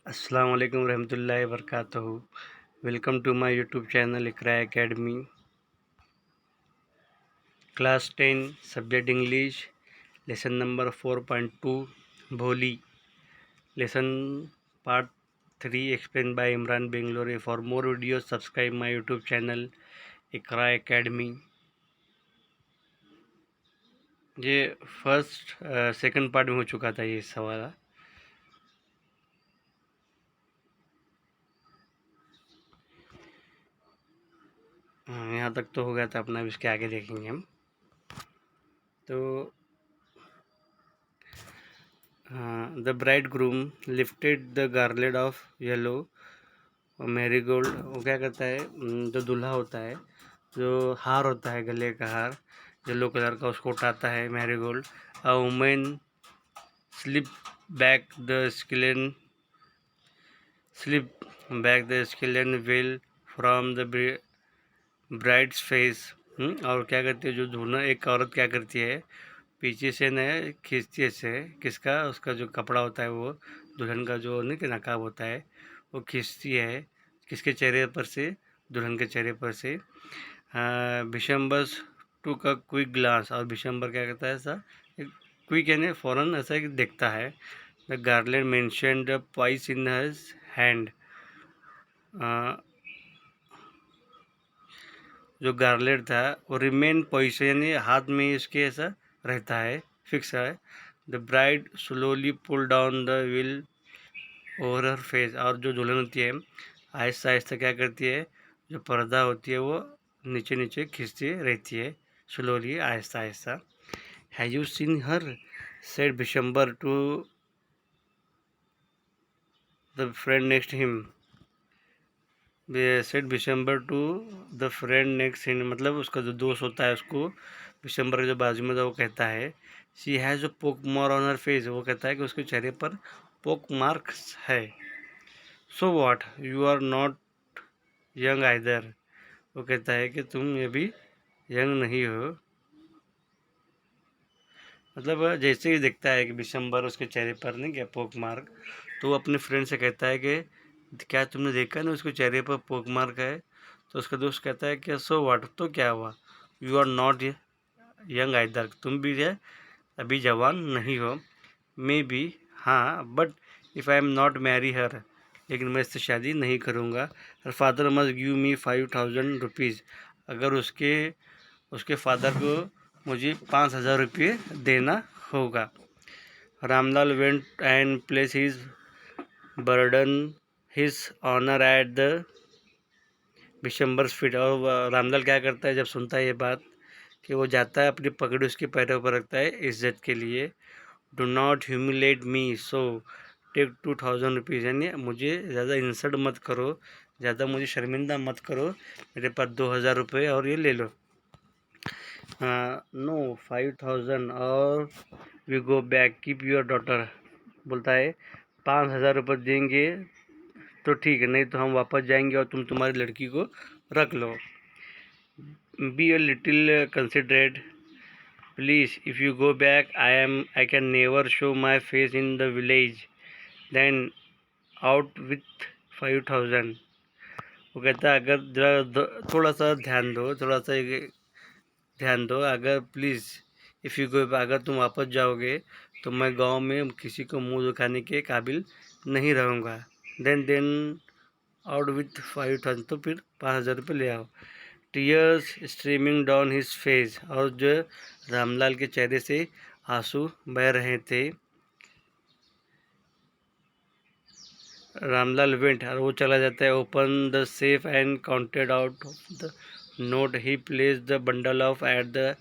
अस्सलाम वालेकुम रहमतुल्लाहि वबरकातुहू। Welcome to my YouTube channel Iqra academy. Class 10 subject English, lesson number 4.2 Bholi. Lesson part 3 explain by Imran Bangalore. For more videos subscribe my YouTube channel Iqra academy. ये first second part में हो चुका था ये सवाल। यहाँ तक तो हो गया था अपना, इसके आगे देखेंगे हम। तो the bride groom lifted the garland of yellow marigold. वो क्या करता है, जो दूल्हा होता है, जो हार होता है, गले का हार येलो कलर का, उसको उठाता है marigold. A woman slip back the silken veil from the bride's face. और क्या करती है जो दूल्हा, एक औरत क्या करती है, पीछे से न खींचती है से किसका, उसका जो कपड़ा होता है, वो दुल्हन का जो नहीं कि नकाब होता है, वो खींचती है किसके चेहरे पर से, दुल्हन के चेहरे पर से। बिशम्बर्स टूक अ क्विक ग्लास। और बिशम्बर क्या करता है, ऐसा क्विक यानी फ़ौरन ऐसा कि देखता है। The garland mentioned twice in हज हैंड। जो गार्लेट था वो रिमेन पोजिशन यानी हाथ में इसके ऐसा रहता है, फिक्स है। The bride slowly pull down the veil over her face. और जो दुल्हन होती है आहिस्ता आहिस्ता क्या करती है, जो पर्दा होती है वो नीचे नीचे खींचती रहती है, स्लोली आहिस्ता आहिस्ता। Have you seen her said Bishambar to the friend next him. Said Bishambar to the friend next him, मतलब उसका जो दोस्त होता है उसको बिशंबर के जो बाजू में था वो कहता है, शी हैज़ अ पोक मार्क ऑन हर फेस। वो कहता है कि उसके चेहरे पर पोक मार्क्स है। So what, you are not young either. वो कहता है कि तुम ये भी यंग नहीं हो। मतलब जैसे ही देखता है कि बिशंबर उसके चेहरे पर नहीं क्या पोक मार्क, तो वो अपने फ्रेंड से कहता है कि क्या तुमने देखा ना उसके चेहरे पर पोक मार्क है। तो उसका दोस्त कहता है कि सो व्हाट, तो क्या हुआ, you are not young either, तुम भी है अभी जवान नहीं हो। मे बी, हाँ, but if I am not marry her, लेकिन मैं इससे शादी नहीं करूँगा। Her father must give me 5,000 rupees. अगर उसके उसके फादर को मुझे 5,000 रुपये देना होगा। Ramlal went and place his burden his honour at the Bishambar's feet. और रामलाल क्या करता है जब सुनता है ये बात, कि वो जाता है अपनी पगड़ी उसके पैरों पर रखता है इज्जत के लिए। Do not humiliate me, so take 2,000 rupees. यानी मुझे ज़्यादा इंसल्ट मत करो, ज़्यादा मुझे शर्मिंदा मत करो, मेरे पास 2,000 रुपये और ये ले लो। नो 5,000 और we go back, keep your daughter. बोलता है 5,000 रुपये देंगे तो ठीक है, नहीं तो हम वापस जाएंगे और तुम तुम्हारी लड़की को रख लो। Be a little considerate please, if you go back I can never show my face in the village, then out with 5,000। वो कहता है अगर जरा थोड़ा सा ध्यान दो, थोड़ा सा ध्यान दो, अगर प्लीज़ इफ़ यू गो, अगर तुम वापस जाओगे तो मैं गांव में किसी को मुंह दिखाने के काबिल नहीं रहूँगा। देन आउट विथ 5,000, तो फिर 5,000 रुपये ले आओ। Tears streaming down his face. और जो रामलाल के चेहरे से आंसू बह रहे थे। रामलाल वेंट, और वो चला जाता है, open the safe and counted out the note. He place the bundle of at the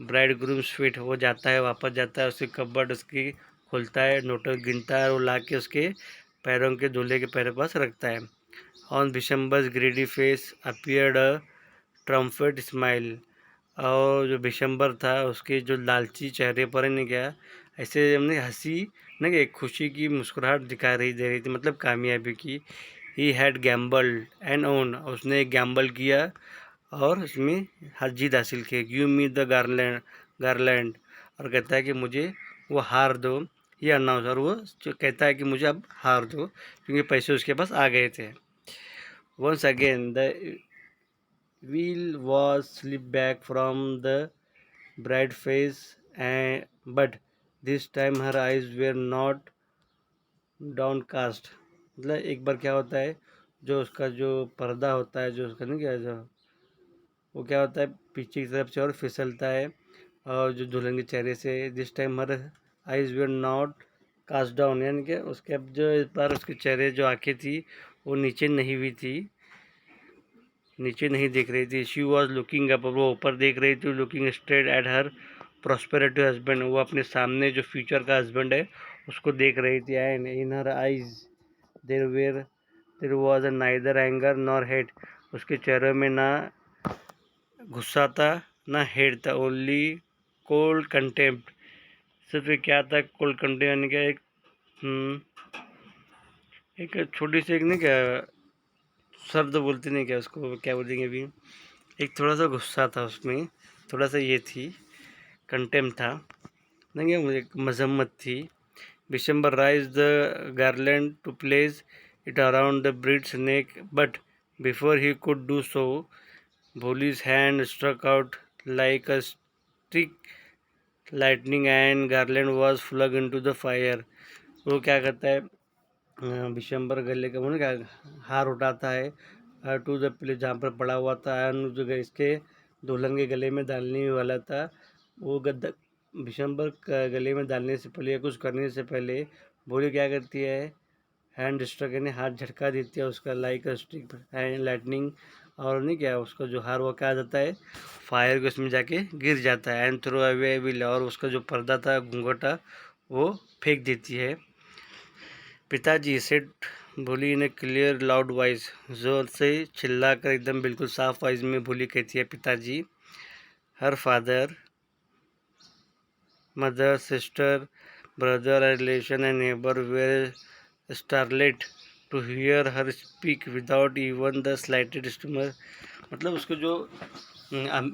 bride grooms feet. वो जाता है, वापस जाता है, उसकी कबर्ड उसकी खोलता है, नोटों गिनता है और वो ला के उसके पैरों के दूल्हे के पैरों पास रखता है। On Bishambar's greedy face appeared a triumphant smile. और जो बिशंबर था उसके जो लालची चेहरे पर नहीं क्या, ऐसे हमने हंसी नहीं, एक खुशी की मुस्कुराहट दिखा रही दे रही थी, मतलब कामयाबी की। He had gambled and own, उसने गैम्बल किया और उसमें हर जीत हासिल की। गिव मी द गार्लैंड, और कहता है कि मुझे वो हार दो। ये अनाउंस, और वो जो कहता है कि मुझे अब हार दो, क्योंकि पैसे उसके पास आ गए थे। Once again the wheel was slipped back from the bright face, and but this time her eyes were not downcast। मतलब एक बार क्या होता है, जो उसका जो पर्दा होता है, जो उसका नहीं क्या, जो वो क्या होता है, पीछे की तरफ से और फिसलता है, और जो दुल्हन के चेहरे से this time her eyes were not cast down, यानी कि उसके अब जो इस बार उसके चेहरे जो आंखें थी वो नीचे नहीं हुई थी, नीचे नहीं देख रही थी। शी वॉज लुकिंग अप, वो ऊपर देख रही थी, looking straight at her prosperity husband, वो अपने सामने जो फ्यूचर का हस्बैंड है उसको देख रही थी। And in her eyes there was neither anger nor hate, उसके चेहरे में ना गुस्सा था ना हेट था, ओनली कोल्ड कंटेम्प्ट, सिर्फ एक क्या था, कोल्ड कंटेम्प्ट, यानी कि एक छोटी सी, एक नहीं क्या शब्द बोलते नहीं क्या, उसको क्या बोलेंगे अभी, एक थोड़ा सा गुस्सा था उसमें, थोड़ा सा ये थी, कंटेम्प्ट था, नहीं मुझे मजम्मत थी। December raised the garland to place it around the bride's neck, but before he could do so, Bholi's hand struck out like a stick lightning and garland was flung into the fire। वो क्या करता है, विशंबर गले का वो क्या हार उठाता है टू द प्लेस जहाँ पर पड़ा हुआ था, जो इसके दुल्हन के गले में डालने वाला था, वो गद्दा विशंबर गले में डालने से पहले या कुछ करने से पहले भोली क्या करती है, हैंड स्ट्रक यानी हाथ झटका देती है उसका, लाइक स्टिक हैंड लाइटनिंग, और नहीं क्या उसका जो हार वो क्या जाता है, फायर के उसमें जाके गिर जाता है। एंड थ्रो अवे विल, और उसका जो पर्दा था घूंघटा वो फेंक देती है। पिताजी सेट भोली इन ए क्लियर लाउड वॉइस, जोर से चिल्ला कर एकदम बिल्कुल साफ वॉइस में भोली कहती है पिताजी। Her father mother sister brother relation and neighbour were startled to hear her speak without even the slightest stammer. मतलब उसको जो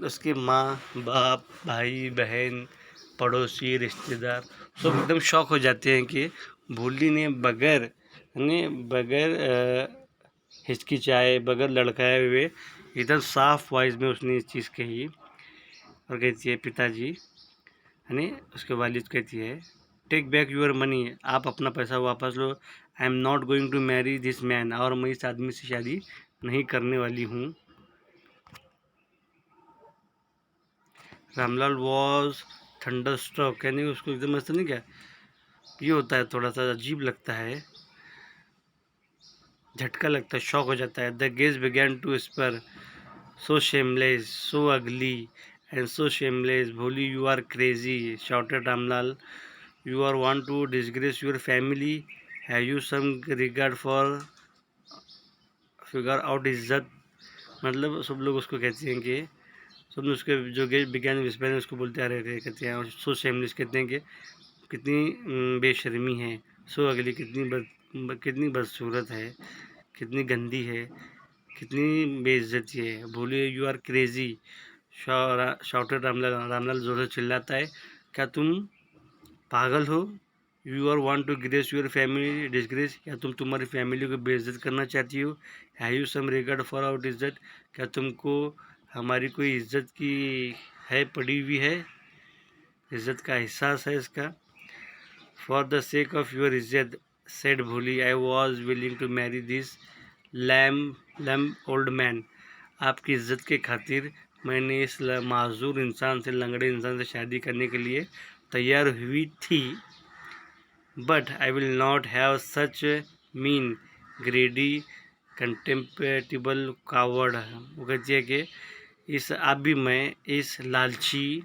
उसके माँ बाप भाई बहन पड़ोसी रिश्तेदार सब एकदम शॉक हो जाते हैं कि भोली ने बगैर हिचकिचाए, बगैर लड़काए हुए एकदम साफ वॉइस में उसने इस चीज़ कही, और कहती है पिताजी, यानी उसके वालिद कहती है, टेक बैक यूर मनी, आप अपना पैसा वापस लो, I am not going to marry this man, और मैं इस आदमी से शादी नहीं करने वाली हूँ। रामलाल वॉज थंडर स्ट्रोक, यानी उसको एकदम ऐसा नहीं क्या ये होता है, थोड़ा सा अजीब लगता है, झटका लगता है, शॉक हो जाता है। The guests began to spur, so shameless so ugly and so shameless, Bholi you are crazy shouted Ramlal, you are want to disgrace your family, have you some regard for figure out izzat. मतलब सब लोग उसको कहते हैं कि सब लोग उसके जो गेज बिगैन विस्पर है उसको बोलते आ रहे थे, कहते हैं, और सो शेमलेस कहते हैं कि कितनी बेशर्मी है, सो अगली कितनी बदसूरत है, कितनी गंदी है, कितनी बेइज्जती है। Bholi you are crazy shouted Ramlal जोर से चिल्लाता है, क्या तुम पागल हो, you are want to grace your family disgrace, क्या तुम तुम्हारी फैमिली को बेइज्जत करना चाहती हो, have you some regard for out izzat, क्या तुमको हमारी कोई इज्जत की है पड़ी हुई है, इज्जत का एहसास है इसका। For the sake of your इज्जत said Bholi, I was willing to marry this lame old man, आपकी इज्जत के खातिर मैंने इस माजूर इंसान से, लंगड़े इंसान से शादी करने के लिए तैयार हुई थी, but I will not have such mean greedy contemptible coward. वो कहती है कि इस अब भी मैं इस लालची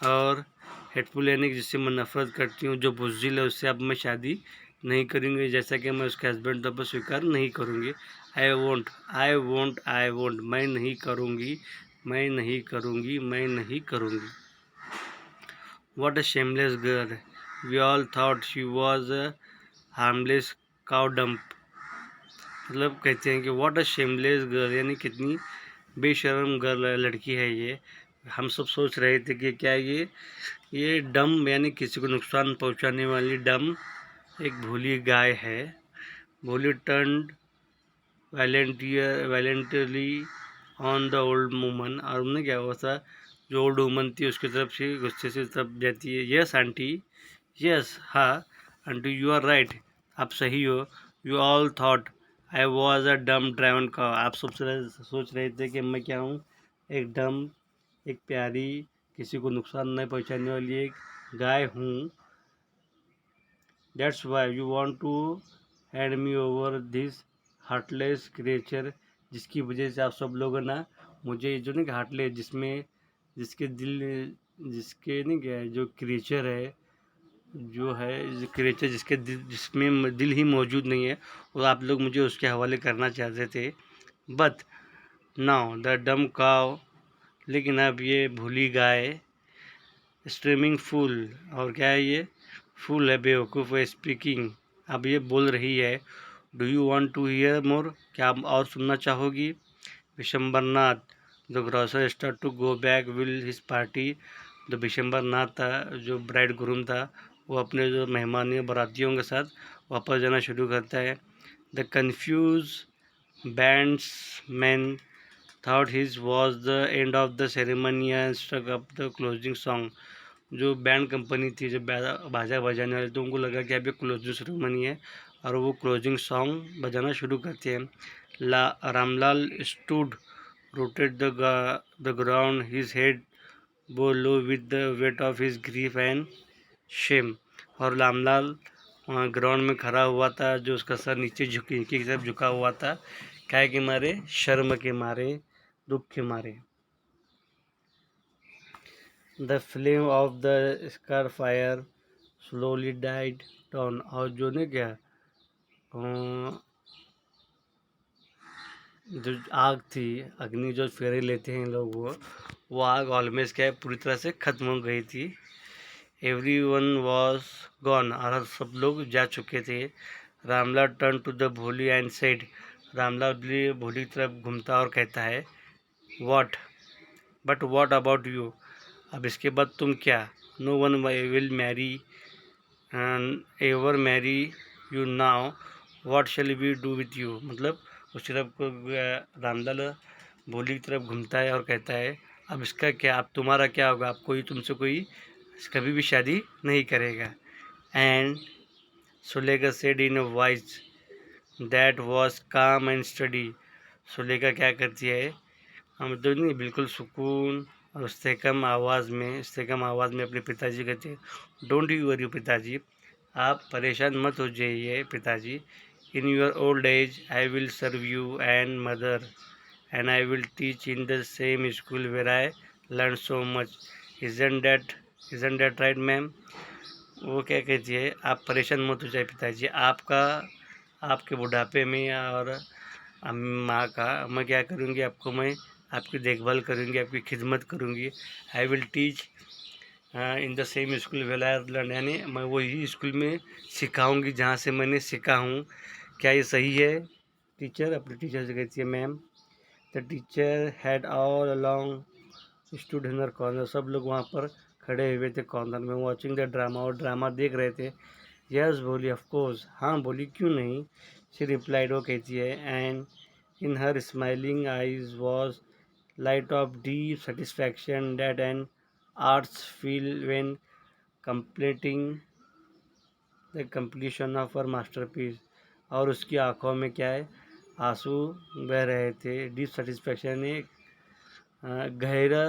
और हेटफुल यानी कि जिससे मैं नफरत करती हूँ, जो बुज़दिल है, उससे अब मैं शादी नहीं करूँगी, जैसा कि मैं उसके हस्बैंड तौर पर स्वीकार नहीं करूँगी। आई वोंट, मैं नहीं करूँगी, मैं नहीं करूँगी, मैं नहीं करूँगी। What a shameless girl, we all thought she was a harmless cow dump। मतलब कहते हैं कि व्हाट अ शेमलेस गर्ल, यानी कितनी बेशर्म गर्ल लड़की है ये, हम सब सोच रहे थे कि क्या ये डम यानी किसी को नुकसान पहुंचाने वाली डम एक भोली गाय है। Bholi turned violently on the old woman, और उन्हें क्या हुआ था, जो ओल्ड वुमन थी उसकी तरफ से गुस्से से तरफ जाती है। यस आंटी, यस हाँ आंटी, यू आर राइट, आप सही हो। You all thought I was a डम ड्राइवन का, आप सब सोच रहे थे कि मैं क्या हूँ, एक डम, एक प्यारी, किसी को नुकसान नहीं पहुँचाने वाली एक गाय हूँ। That's why you want to hand me over this heartless creature, जिसकी वजह से आप सब लोग ना मुझे जो नहीं हार्टलेस, जिसमें जिसके दिल, जिसके नहीं क्या जो क्रिएचर है, जो है जो क्रिएचर जिसके दिल, जिसमें दिल ही मौजूद नहीं है, और आप लोग मुझे उसके हवाले करना चाहते थे। बट नाउ द डम काव, लेकिन अब ये भूली गाय, स्ट्रीमिंग फूल, और क्या है ये, फूल है, बेवकूफ़ है, स्पीकिंग, अब ये बोल रही है। Do you want to hear more, क्या आप और सुनना चाहोगी। Vishambarnath, the grocer start to go back with his party, जो विशंबरनाथ था, जो ब्राइड ग्रूम था, वो अपने जो मेहमानियों बारातियों के साथ वापस जाना शुरू करता है। The confused bandsmen thought his was the end of the ceremony and struck up the closing song, जो बैंड कंपनी थी, जो बाजा बजाने वाले, तो उनको लगा कि अभी क्लोजिंग सेरेमनी है, और वो क्लोजिंग सॉन्ग बजाना शुरू करते हैं। Ramlal stood rooted the ground, his head bowed low with the weight of his grief and shame, और रामलाल ग्राउंड में खड़ा हुआ था, जो उसका सर नीचे झुकी की तरफ झुका हुआ था, काय के मारे, शर्म के मारे, दुख के मारे। The flame of the scar fire slowly died down, और जो ने क्या जो आग थी, अग्नि जो फेरे लेते हैं लोग, वो आग ऑलमोस्ट क्या है, पूरी तरह से ख़त्म हो गई थी। एवरी वन वॉज गॉन, और सब लोग जा चुके थे। Ramlal turn to the Bholi and said, Ramlal Bholi की तरफ घूमता और कहता है, what, but what about you, अब इसके बाद तुम क्या। No one will marry ever marry you now, what shall we do with you, मतलब उस तरफ रामलाल भोली की तरफ घूमता है और कहता है, अब इसका क्या, अब तुम्हारा क्या होगा, अब कोई तुमसे कोई कभी भी शादी नहीं करेगा। And Sulekha said in a voice that was काम एंड स्टडी, सुलेखा क्या करती है, हम तो नहीं, बिल्कुल सुकून और उससे कम आवाज़ में अपने पिताजी कहते हैं, डोंट यू वरी पिताजी, आप परेशान मत हो जाइए पिताजी। In your old age I will serve you and mother and I will teach in the same school where I learn so much, isn't that right ma'am. वो क्या कहती है, आप परेशान मत हो जाए पिताजी, आपके बुढ़ापे में, और माँ का मैं क्या करूँगी, आपको मैं आपकी देखभाल करूँगी, आपकी खिदमत करूँगी। आई will teach in the same school well I learn, यानी मैं वही स्कूल में सिखाऊंगी जहाँ से मैंने सीखा हूँ। क्या ये सही है टीचर, अपने टीचर से कहती है ma'am. The teacher had all along stood in corner, सब लोग वहाँ पर खड़े हुए थे कॉर्नर में, वॉचिंग द ड्रामा, और ड्रामा देख रहे थे। यस बोली, ऑफ कोर्स, हाँ बोली, क्यों नहीं, शी रिप्लाइड, वो कहती है। And in her smiling eyes was light of deep satisfaction that an arts feel when completing the completion of her masterpiece, और उसकी आंखों में क्या है, आंसू बह रहे थे। डीप सेटिस्फैक्शन एक गहरा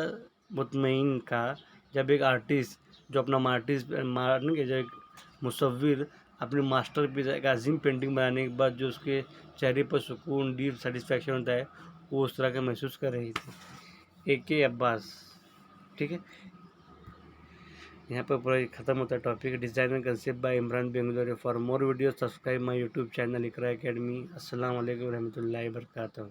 मुतमईन का, जब एक आर्टिस्ट जो अपना मारने के, जब एक मुसव्विर अपनी मास्टरपीस, एक अजीम पेंटिंग बनाने के बाद जो उसके चेहरे पर सुकून, डीप सेटिस्फैक्शन होता है, वो उस तरह का महसूस कर रही थी। AK अब्बास, ठीक है, यहाँ पर पूरा ख़त्म होता है टॉपिक। Design and concept by Imran Bangalore. For more video subscribe my YouTube channel Iqra academy. अस्सलाम वालेकुम रहमतुल्लाहि व बरकातहू।